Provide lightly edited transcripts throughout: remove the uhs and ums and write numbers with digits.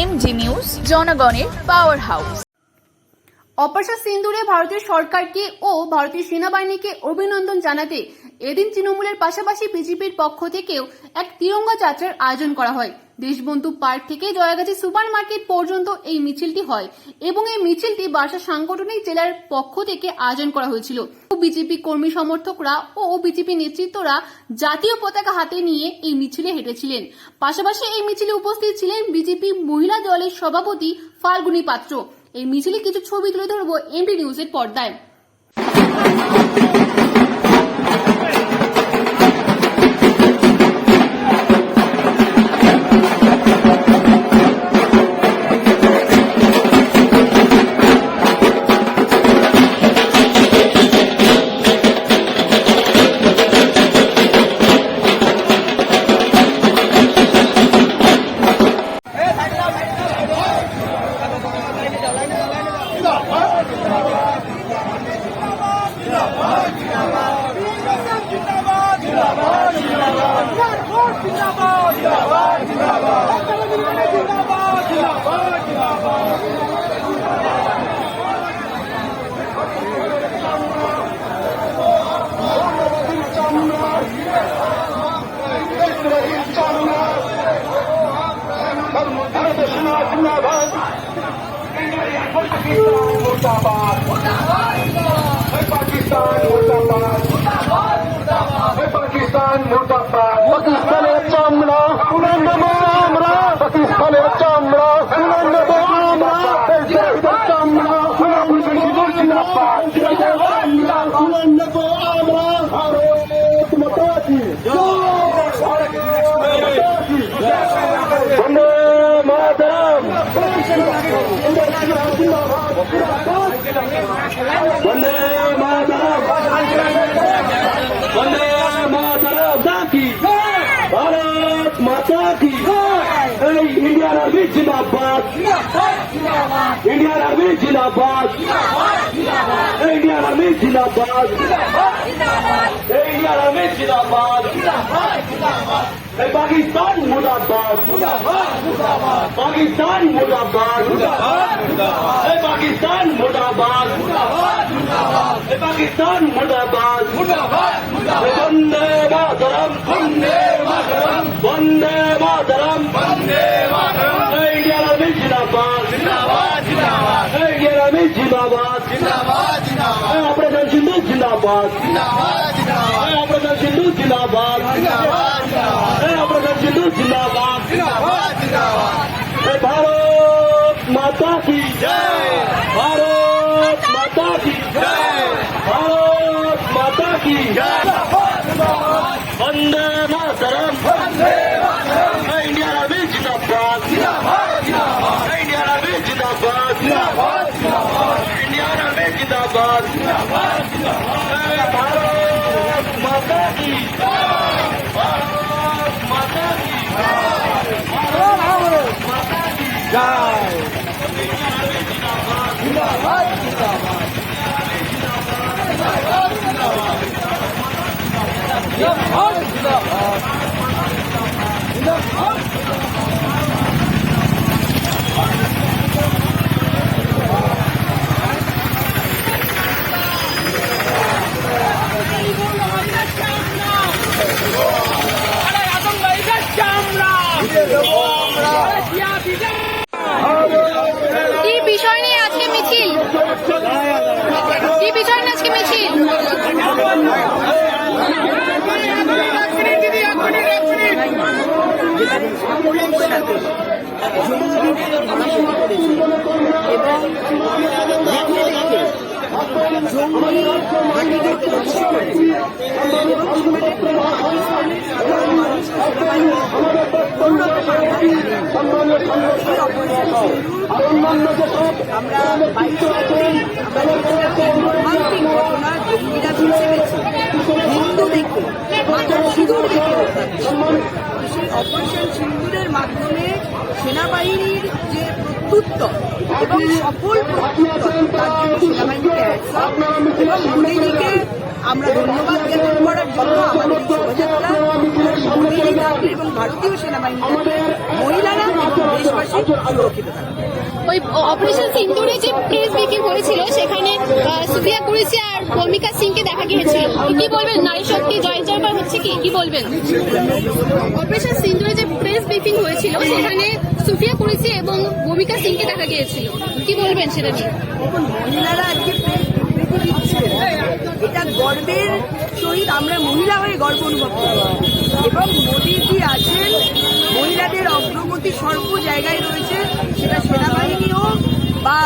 MG news, জনগণের power house. Operation সিন্দুরে ভারতীয় সরকারকে ও ভারতীয় সেনাবাহিনীকে অভিনন্দন জানাতে এদিন তৃণমূলের পাশাপাশি বিজেপির পক্ষ থেকেও এক তিরঙ্গা যাত্রার আয়োজন করা হয়। দেশবন্ধু পার্ক থেকে জয়াগাছি সুপার মার্কেট পর্যন্ত এই মিছিলটি হয় এবং এই মিছিলটি বার্ষা সাংগঠনিক জেলার পক্ষ থেকে আয়োজন করা হয়েছিল। বিজেপি কর্মী সমর্থকরা ও বিজেপি নেতৃত্বরা জাতীয় পতাকা হাতে নিয়ে এই মিছিলে হেঁটেছিলেন। পাশাপাশি এই মিছিলে উপস্থিত ছিলেন বিজেপি মহিলা দলের সভাপতি ফাল্গুনী পাত্র। এই মিছিলে কিছু ছবি তুলে ধরবো এমডি নিউজের পর্দায়। पाकिस्तान मुर्दाबाद, पाकिस्तानेर चामड़ा खुले नेब আমরা, পাকিস্তানের চামড়া খুলে নেব আমরা, দেশের চামড়া খুলে নেব জিন্দাবাদ, খুলে নেব আমরা। ভারত মাতা কি বন্দে মাতরম, বন্দে মাতরম, বন্দে মাতরম কি ভারত মাতা কি। এই ইন্ডিয়ান আর্মি জিন্দাবাদ, ইন্ডিয়ান আর্মি জিন্দাবাদ, ইন্ডিয়ান আর্মি জিন্দাবাদ, ইন্ডিয়ান আর্মি জিন্দাবাদ। এই পাকিস্তান মুর্দাবাদ, পাকিস্তান মুর্দাবাদ, এই পাকিস্তান মুর্দাবাদ, এই পাকিস্তান মুর্দাবাদ। বন্দে মাতরম, বন্দে মাতরম, বন্দে মাতরম, বন্দে মাতরম। ইন্ডিয়ান আর্মি জিন্দাবাদ, জিন্দাবাদ, জিন্দাবাদ, ইন্ডিয়ান আর্মি জিন্দাবাদ, জিন্দাবাদ, জিন্দাবাদ। অপারেশন সিন্ধু জিন্দাবাদ, জিন্দাবাদ, জিন্দাবাদ, অপারেশন সিন্ধু জিন্দাবাদ, জিন্দাবাদ, জিন্দাবাদ, অপারেশন সিন্ধু জিন্দাবাদ, জিন্দাবাদ, জিন্দাবাদ। ভারত মাতা কি জয়, ভারত মাতা কি জয়, ভারত মাতা কি জয়। বন্দে মাতরম, বন্দে মাতরম, ইন্ডিয়ান আর্মি জিন্দাবাদ, জিন্দাবাদ, জিন্দাবাদ, ইন্ডিয়ান আর্মি জিন্দাবাদ, জিন্দাবাদ, জিন্দাবাদ, ইন্ডিয়ান আর্মি জিন্দাবাদ, জিন্দাবাদ, জিন্দাবাদ। ভারত মাতা কি জয়, ভারত মাতা কি জয়, ভারত মাতা কি জয়। ইন্ডিয়ান আর্মি জিন্দাবাদ, জিন্দাবাদ, জিন্দাবাদ, জিন্দাবাদ, জিন্দাবাদ, জিন্দাবাদ, জিন্দাবাদ। কি বিষয় নিয়ে আজকে মিছিল, কি বিষয় নিয়ে আজকে মিছিল? আমরা মর্মান্তিক ঘটনা জঙ্গিরা বেছে বেছে হিন্দু দেখে মাথার সিঁদুর দেখে সেই অপারেশন সিন্দুরের মাধ্যমে সেনাবাহিনীর যে প্রত্যুত্তর এবং সফল প্রত্যুত্তর তার জন্য সেনাবাহিনীকে এবং মোদিজিকে আমরা ধন্যবাদ জ্ঞাপন করার জন্য আমাদের শোভাযাত্রা মোদিজি এবং ভারতীয় সেনাবাহিনী থাকবে, মহিলারা দেশবাসী সুরক্ষিত থাকবে। ওই অপারেশন সিন্দুরে যে প্রেস ব্রিফিং হয়েছিল সেখানে সুফিয়া কুরেশি আর ভূমিকা সিংকে দেখা গিয়েছিল, কি বলবেন? নারী শক্তি জয় জয়কার হচ্ছে কি বলবেন? অপারেশন সিন্দুরে যে প্রেস ব্রিফিং হয়েছিল সেখানে সুফিয়া কুরেশি এবং ভূমিকা সিংকে দেখা গিয়েছিল, কি বলবেন সেটা নিয়ে? মহিলারা আজকে বিবৃতি দিচ্ছে, এটা গর্বের সহিত আমরা মহিলা হয়ে গর্ব অনুভব করি এবং মোদীজি আছেন, মহিলাদের অগ্রগতি সর্ব জায়গায় রয়েছে, সেটা সেনাবাহিনী হোক বা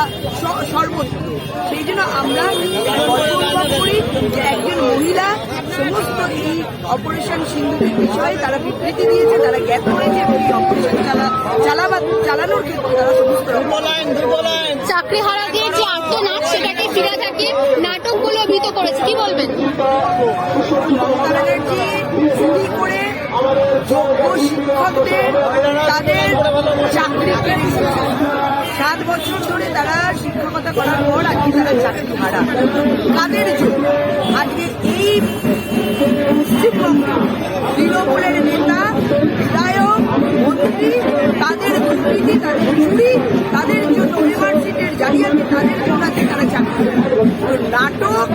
সর্বত্র। সেই জন্য আমরা গর্ব অনুভব করি যে একজন মহিলা সমস্ত এই অপারেশন সিন্ধুরের বিষয়ে তারা বিবৃতি দিয়েছে, তারা জ্ঞাত হয়েছে এবং এই অপারেশন চালানোর ক্ষেত্রে তারা সমস্ত চাকরি হারাদের যে আত্মনাদ সেটাকে ফিরে থাকে নাটকগুলো অভিহিত করেছে, কি বলবেন? মমতা ব্যানার্জি চুরি করে যোগ্য শিক্ষকদের তাদের চাকরি কেড়ে নিয়েছে। 7 বছর ধরে তারা শিক্ষকতা করার পর আজকে তারা চাকরি হারা। কাদের জন্য আজকে এই পশ্চিমবঙ্গে তৃণমূলের নেতা, বিধায়ক, মন্ত্রী তাদের দুর্নীতি, তাদের চুরি, তাদের জন্য ইউনিভার্সিটির জালিয়াতি, তাদের জন্য আজকে তারা চাকরি নাটক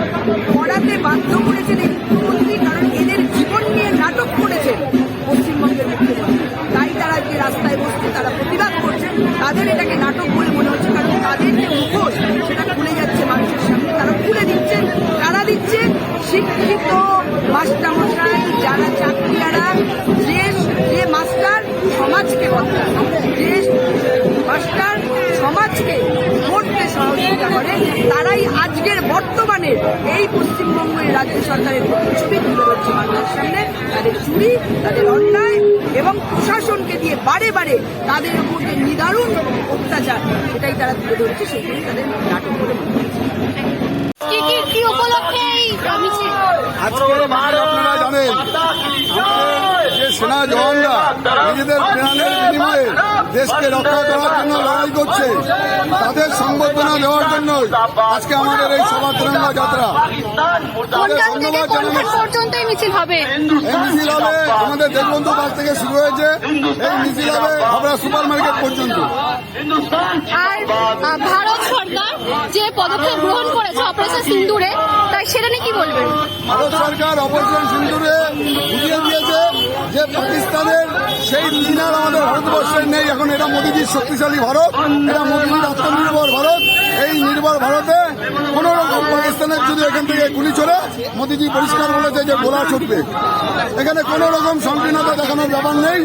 করাতে বাধ্য করেছেন এই মুখ্যমন্ত্রী, কারণ এদের জীবন নিয়ে নাটক করেছেন পশ্চিমবঙ্গের মুখ্যমন্ত্রী। তাই তারা যে রাস্তায় বসছে, তারা প্রতিবাদ করছে, তাদের এটাকে নাটক বলে মনে হচ্ছে, কারণ তাদের যে মুখোশ সেটা খুলে যাচ্ছে মানুষের সামনে, তারা খুলে দিচ্ছে। কারা দিচ্ছে? শিক্ষিত মাস্টারমশাই, যারা চাকরিয়ারা, যে মাস্টার সমাজকে বদলায়, যে মাস্টার সমাজকে করতে সহযোগিতা করে, তারাই আজকের বর্তমানে এই পশ্চিমবঙ্গের রাজ্য সরকারের ছবি তুলে ধরছে মানুষের সামনে, তাদের চুরি, তাদের অন্যায় এবং প্রশাসনকে দিয়ে বারে বারে তাদের উপর যে নিদারুণ অত্যাচার সেটাই তারা তুলে ধরছে, সেটাই তাদের নাটক করে মনে হচ্ছে। কি উপলক্ষে এই মিছিল? আজকে আপনারা জানেন আমাদের যে সেনা জওয়ানরা নিজেদের প্রাণের বিনিময়ে দেশকে রক্ষা করার জন্য লড়াই করছে, তাদের সংবর্ধনা দেওয়ার জন্য আজকে আমাদের এই সভা তিরঙ্গা যাত্রা। তাদের ধন্যবাদ জানানো পর্যন্ত এই মিছিল হবে? এই মিছিল হবে আমাদের দেশবন্ধু পার্ক থেকে শুরু হয়েছে, এই মিছিল হবে হাবড়া সুপার মার্কেট পর্যন্ত। আর ভারত সরকার যে পদক্ষেপ গ্রহণ করেছে অপারেশন সিন্দুরে, তাই সেটা নিয়ে কি বলবেন? ভারত সরকার অপারেশন সিন্দুরে বুঝিয়ে দিয়েছে যে পাকিস্তানের সেই লিনার আমাদের ভারতবর্ষের নেই। এখন এটা মোদীজির শক্তিশালী ভারত, এটা মোদীজির আত্মনির্ভর ভারত। এই নির্ভর ভারতে কোন রকম পাকিস্তানের যদি এখান থেকে গুলি চলে, মোদীজি পরিষ্কার বলেছে যে গোলা ছুটবে। এখানে কোন রকম সংকীর্ণতা দেখানোর ব্যাপার নেই।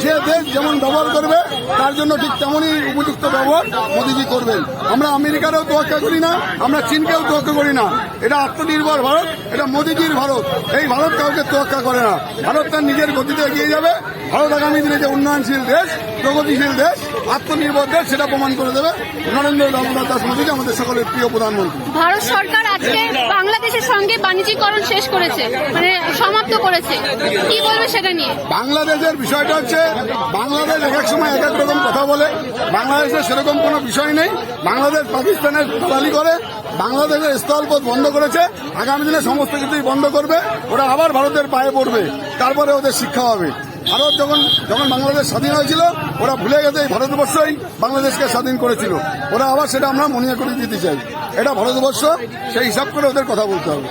যে দেশ যেমন ব্যবহার করবে তার জন্য ঠিক তেমনই উপযুক্ত ব্যবহার মোদীজি করবেন। আমরা আমেরিকারও তোয়াক্কা করি না, আমরা চীনকেও তোয়াক্কা করি না। এটা আত্মনির্ভর ভারত, এটা মোদীজির ভারত। এই ভারত কাউকে তোয়াক্কা করে না। ভারত তার নিজের গতিতে এগিয়ে যাবে। ভারত আগামী দিনে যে উন্নয়নশীল দেশ, প্রগতিশীল দেশ, আত্মনির্ভর দেশ, সেটা প্রমাণ করে দেবে নরেন্দ্র দামোদর দাস মোদীজি, আমাদের সকলের প্রিয় প্রধানমন্ত্রী। ভারত সরকার আজকে বাংলাদেশের সঙ্গে বাণিজ্যিকরণ শেষ করেছে, মানে সমাপ্ত করেছে, কি বলবে সেটা নিয়ে? বাংলাদেশের বিষয়টা হচ্ছে, বাংলাদেশ এক এক সময় এক এক রকম কথা বলে। বাংলাদেশের সেরকম কোনো বিষয় নেই। বাংলাদেশ পাকিস্তানের দালালি করে, বাংলাদেশের স্থলপথ বন্ধ করেছে। আগামী দিনে সমস্ত কিছুই বন্ধ করবে। ওরা আবার ভারতের পায়ে পড়বে, তারপরে ওদের শিক্ষা হবে। ভারত যখন বাংলাদেশ স্বাধীন হয়েছিল, ওরা ভুলে গেছে এই ভারতবর্ষই বাংলাদেশকে স্বাধীন করেছিল। ওরা আবার সেটা আমরা মনে করে দিতে চাই। এটা ভারতবর্ষ, সেই হিসাব করে ওদের কথা বলতে হবে।